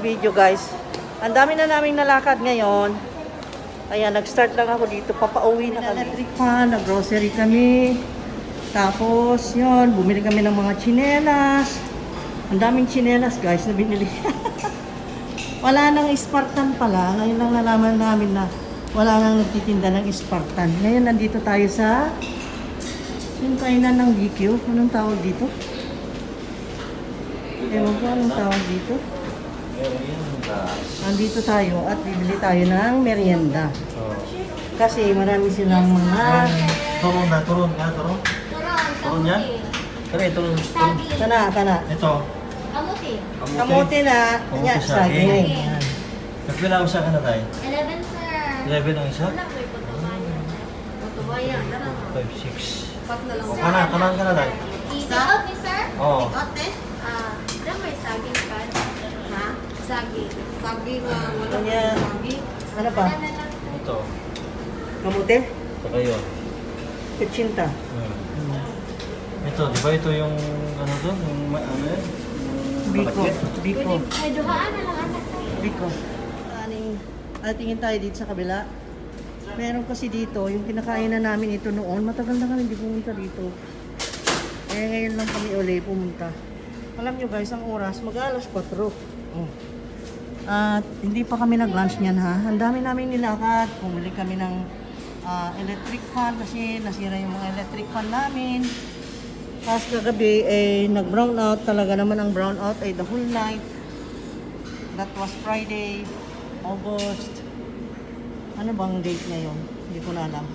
video guys. Ang dami na naming nalakad ngayon. Kaya nag-start lang ako dito. Papauwi na kami. Electric fan, nag-grocery kami. Tapos, yun, bumili kami ng mga tsinelas. Ang daming tsinelas guys na binili. Wala nang Spartan pala. Ngayon lang nalaman namin na wala nang nagtitinda ng Spartan. Ngayon nandito tayo sa yung kainan ng BQ. Anong tawag dito? Ewan ko anong tawag dito. Nandito tayo at bibili tayo ng merienda. Kasi marami silang mga... Turon na, turon ka, turon? Turon yan? Turon. Kana. Ito. Kamote na. Kamote Nya, saging. saging. Nagpila ko sa ka na tayo? 11, sir. 11 ang isa? Wala ko yung patubayan. Patubayan, tara. 5, 6. O, Kanan ka na tayo? I-take ni sir? Oo. Diyan may saging ka. Ha? Saging. Saging, wala Kanya, saging. ano pa? Ito. Kamote? Ito kayo. Kutsinta. Ito, di ba ito yung ano to? Yung ano yan? Biko. Biko. May duhaan na lang anak ko. Biko. Tingin tayo dito sa kabila. Meron kasi dito, yung kinakain na namin ito noon, matagal na kami hindi pumunta dito. Eh ngayon lang kami uli pumunta. Alam nyo guys, ang oras, mag-alas 4. Oh. At hindi pa kami nag-lunch niyan ha. Ang dami namin nilakad. Pumili kami ng electric fan kasi nasira yung mga electric fan namin. Tapos kagabi, nag-brown out. Talaga naman ang brown out ay the whole night. That was Friday, August. Ano bang date ngayon? Hindi ko na alam.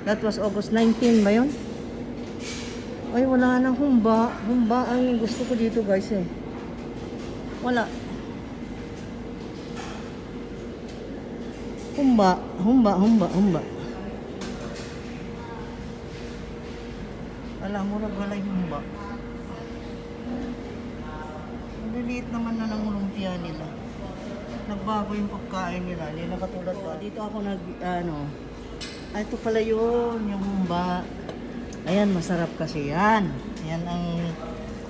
That was August 19 ba yun? Ay, wala nang humba. Humba ang gusto ko dito guys eh. Wala. Humba. Alam mo, wala yung humba. Ang liliit naman na ng lumpia nila. Nagbago yung pagkain nila. Hindi na katulad ko. Dito ako ito pala yun, yung humba. Ayan, masarap kasi yan. Ayan ang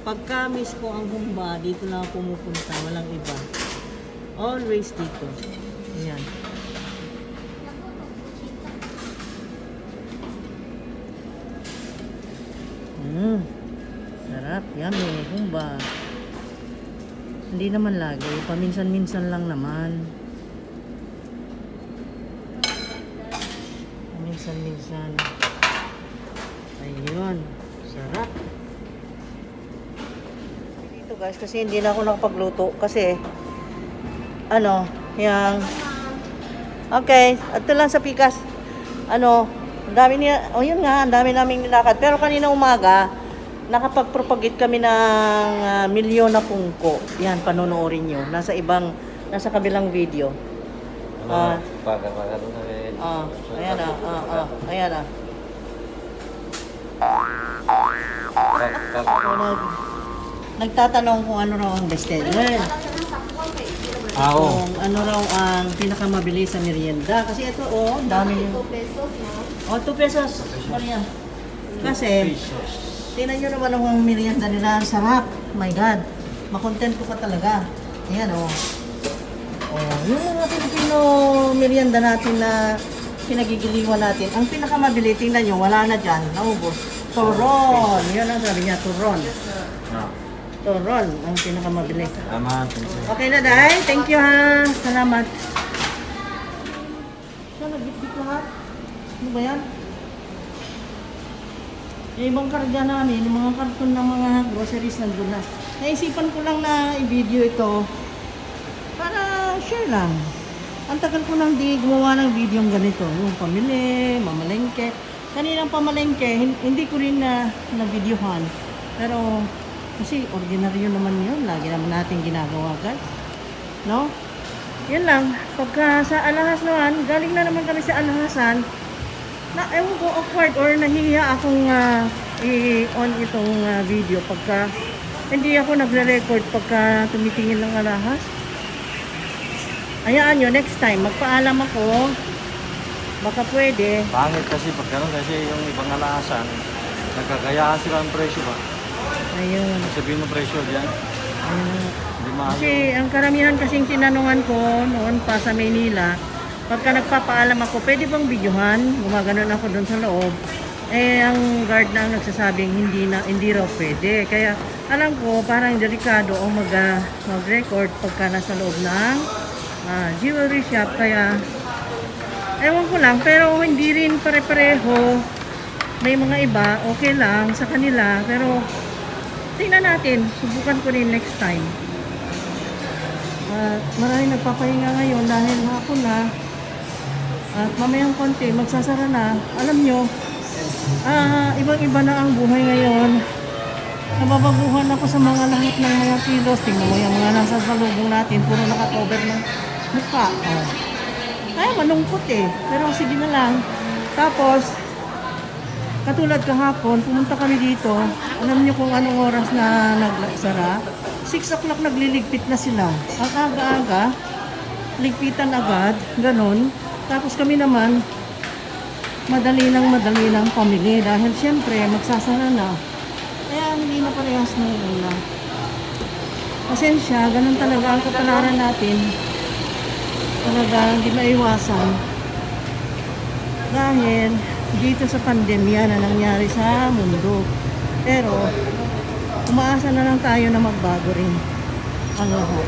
pagka-miss ko ang humba. Dito lang ako pumupunta. Walang iba. Always dito. Ayan. Sarap. Yummy. Humba. Hindi naman lagi. Paminsan-minsan lang naman. Paminsan-minsan. Ayun. Sarap. Dito guys, kasi hindi na ako nakapagluto. Kasi, yung... Okay. Ito lang sa pikas. Ang dami niya... yun nga, ang dami naming nilakad. Pero kanina umaga, nakapag-propagate kami ng milyon na kungko. Yan, panonoorin nyo. Nasa kabilang video. Ayan na. Nagtatanong kung ano raw ang bestseller. Kung ano raw ang pinakamabili sa merienda. Kasi ito, dami yung... 2 pesos, no? 2 pesos. Maria. Kasi... Tingnan nyo naman ang merienda nila. Ang sarap. My God. Makontent ko pa talaga. Ayan, yung mga Pilipino merienda natin na pinagigiliwan natin. Ang pinakamabili, tingnan nyo, wala na dyan. Naubos. Turon. Yun ang sabi niya, turon. Turon ang pinakamabili. Okay na, Day. Thank you, ha. Salamat. Saan nag-bit lahat? Ano ba yan? Yung ibang karga namin, yung mga karton ng mga groceries nandun na. Naisipan ko lang na i-video ito para share lang. Ang tagal ko nang di gumawa ng video ganito. Yung pamili, mamalengke. Kaninang pamalengke, hindi ko rin na-videohan. Pero kasi ordinaryo naman yun. Lagi naman natin ginagawa guys. No? Yun lang. Pagka sa alahas naman, galing na naman kami sa alahasan. Ewan ko awkward or nahihiya akong i-on itong video pagka hindi ako nagre-record pagka tumitingin ng alahas. Hayaan nyo, next time, magpaalam ako. Baka pwede. Pangit kasi pag gano'n kasi yung ibang alasan, nagkakayaan sila ang presyo ba? Ayun. Sabihin mo presyo diyan. Ayun. Hindi mo mahal. Kasi ang karamihan kasing tinanungan ko noon pa sa Maynila, pagka nagpapaalam ako, pwede bang videohan? Gumaganon ako doon sa loob. Eh, ang guard na ang nagsasabing hindi raw pwede. Kaya alam ko, parang delikado ang mag-record pagka nasa loob ng jewelry shop. Kaya, ewan ko lang, pero hindi rin pare-pareho. May mga iba, okay lang sa kanila, pero tingnan natin, subukan ko rin next time. Maraming nagpapahinga ngayon dahil hapon na. At mamayang konti, magsasara na. Alam nyo, ibang-iba na ang buhay ngayon. Nababaguhan ako sa mga lahat ng mga kilos. Tingnan mo yung mga nasa salubong natin, puro nakakover ng mukha. Ay, malungkot eh. Pero sige na lang. Tapos, katulad kahapon, pumunta kami dito. Alam niyo kung anong oras na nagsara? 6 o'clock nagliligpit na sila. Ang aga-aga, ligpitan agad, ganun. Tapos kami naman, madali lang pamili dahil siyempre magsasara na. Kaya hindi na parehas ng una. Pasensya, ganun talaga ang kapalaran natin. Talaga hindi maiwasan. Dahil dito sa pandemya na nangyari sa mundo. Pero, umaasa na lang tayo na magbago rin ang lahat.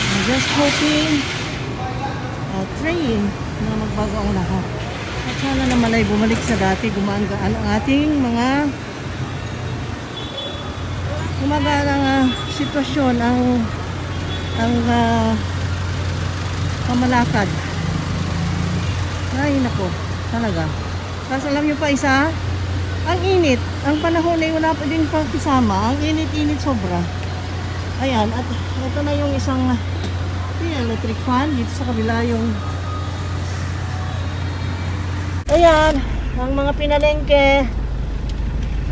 I'm just hoping, praying na magbago ang lahat. At sana naman ay bumalik sa dati, gumaan-gaan ang ating mga sitwasyon, ang pamalakad. Ay, nako. Talaga. Tapos alam nyo pa isa, ang init. Ang panahon ay wala pa din pang kasama. Ang init-init sobra. Ayan. At ito na yung isang electric fan. Dito sa kabila yung... Ayan. Ang mga pinalengke.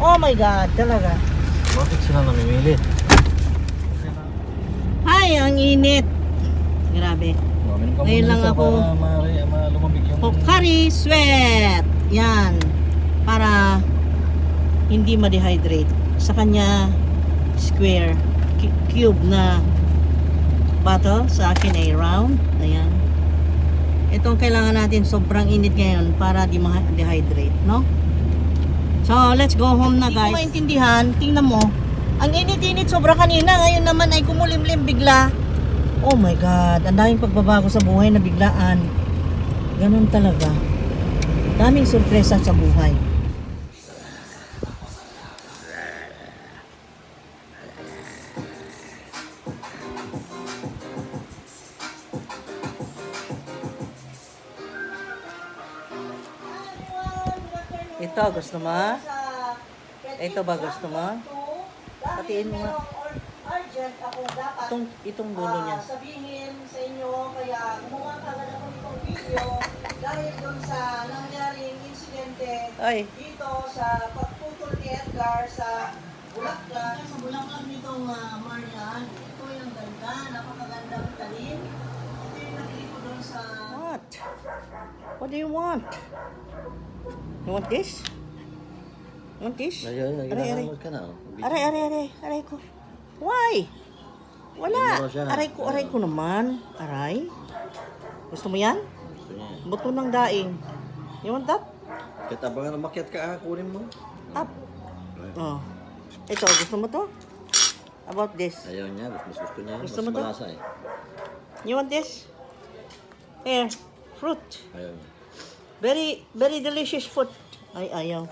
Oh my God. Talaga. Bakit sila namimili? Ay, ang init. Grabe. Ngayon lang ako lumamig yung... Pocari Sweat. Yan. Para hindi ma-dehydrate. Sa kanya, square, cube na bottle. Sa akin ay round. Ayan. Itong kailangan natin sobrang init ngayon para di ma-dehydrate, no? So, let's go home na, guys. Hindi ko maintindihan. Tingnan mo. Ang init-init sobra kanina. Ngayon naman ay kumulimlim bigla. Oh my God. Ang daming pagbabago sa buhay na biglaan. Ganun talaga. Daming sorpresa sa buhay. Ito, gusto mo? Ito ba gusto mo? Patiin mo nga. Itong dulo niya. Sabihin sa inyo, kaya gumawa kagad ako nitong video dahil doon sa nangyaring insidente Ay. dito sa pagputol ni Edgar sa Bulacan. Sa Bulacan nitong Marian, ito yung ganda, napakagandang talim. Ito yung nakili ko doon sa... What? What do you want? You want this? You want this? Ginagamot ka na. Aray ko. Why? Wala. Tingnan mo siya. Aray ko naman. Aray. Gusto mo yan? Gusto niya. Buto ng daing. You want that? Kahit abangan umakyat ka, kunin mo. Up. Oh. Ito, gusto mo to? About this. Ayaw niya, mas gusto niya. Gusto Mas mo to? malasa eh. You want this? Here. Fruit. Ayaw niya. Very, very delicious fruit. Ay, ayaw.